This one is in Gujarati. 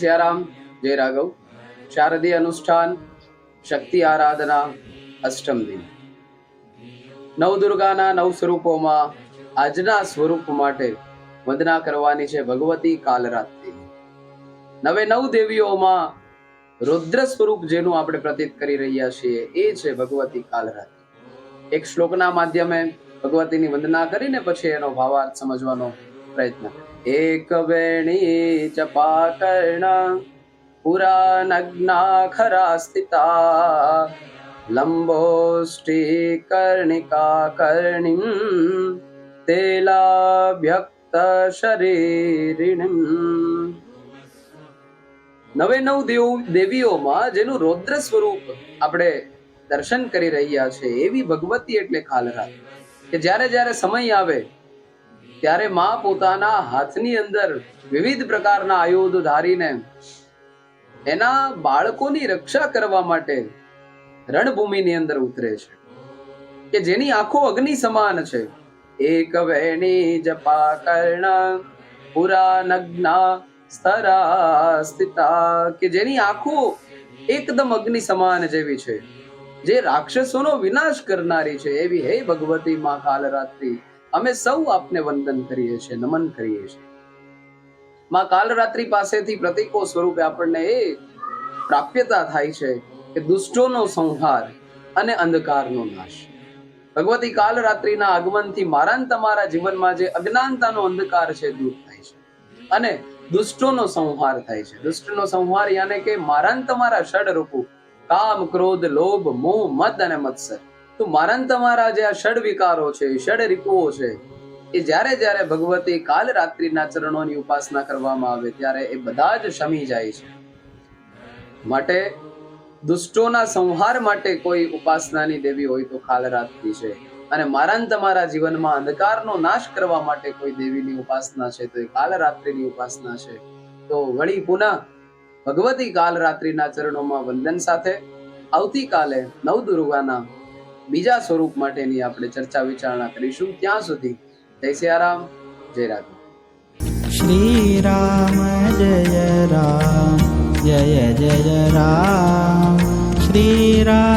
સિયારામ, જય રાઘવ. શારદીય અનુષ્ઠાન શક્તિ આરાધના અષ્ટમ દિન. નવદુર્ગાના નવ સ્વરૂપોમાં આજના સ્વરૂપ માટે વંદના કરવાની છે ભગવતી કાલરાત્રિ. નવે નવ દેવીઓમાં રુદ્ર સ્વરૂપ જેનું આપણે પ્રતીત કરી રહ્યા છીએ એ છે ભગવતી કાલરાત્રિ. એક શ્લોકના માધ્યમે ભગવતીની વંદના કરીને પછી એનો ભાવાર્થ સમજવાનો પ્રયત્ન કરીએ. એક વેણી ચપાકર્ણ પુરા નગ્નાખરા સ્થિતા લંબોષ્ટી કર્ણિકા કર્ણિમ તેલાભ્યક્ત શરીરિણીમ. નવે નવ દેવીઓમાં જેનું રૌદ્ર સ્વરૂપ આપણે દર્શન કરી રહ્યા છે એવી ભગવતી એટલે કાલરાત્રિ કે જ્યારે જ્યારે સમય આવે ત્યારે માં પોતાના હાથની અંદર વિવિધ પ્રકારના આયુધ ધારીને એના બાળકોની રક્ષા કરવા માટે રણભૂમિની અંદર ઉતરે છે કે જેની આંખો અગ્નિ સમાન છે. એક વેણી જપા કર્ણ પુરા નગ્ના સ્થરા સ્થિતા, કે જેની આંખો એકદમ અગ્નિ સમાન જેવી છે, જે રાક્ષસોનો વિનાશ કરનારી છે એવી હે ભગવતી માં કાલરાત્રિ અમે સૌ આપને વંદન કરીએ છીએ, નમન કરીએ છીએ. માં કાલરાત્રિ પાસેથી પ્રતીકો સ્વરૂપે આપણને એ પ્રાપ્યતા થાય છે કે દુષ્ટોનો સંહાર અને અંધકારનો નાશ. ભગવતી કાલરાત્રિના આગમનથી મારા ને તમારા જીવનમાં જે અજ્ઞાનતાનો અંધકાર છે દૂર થાય છે અને દુષ્ટોનો સંહાર થાય છે. દુષ્ટનો સંહાર યાને કે મારા ને તમારા ષડ રૂપો કામ, ક્રોધ, લોભ, મોહ, મદ અને મત્સર. તો મારા ને તમારા જે આ ષડ વિકારો છે, ષડ રિપુઓ છે, એ જ્યારે જ્યારે ભગવતી કાલરાત્રિના ચરણોની ઉપાસના કરવામાં આવે ત્યારે એ બધા જ શમી જાય છે. માટે દુષ્ટોના સંહાર માટે કોઈ ઉપાસનાની દેવી હોય તો કાલરાત્રિ છે, અને મારા ને તમારા જીવનમાં અંધકારનો નાશ કરવા માટે કોઈ દેવીની ઉપાસના છે તો એ કાલરાત્રિની ઉપાસના છે. તો વળી પુનઃ ભગવતી કાલરાત્રિના ચરણોમાં વંદન સાથે આવતીકાલે નવદુર્ગાના બીજા સ્વરૂપ માટેની આપણે ચર્ચા વિચારણા કરીશું. ત્યાં સુધી જય સિયારામ, જય રાઘવ. શ્રી રામ જય રામ, જય જય રામ. શ્રી રામ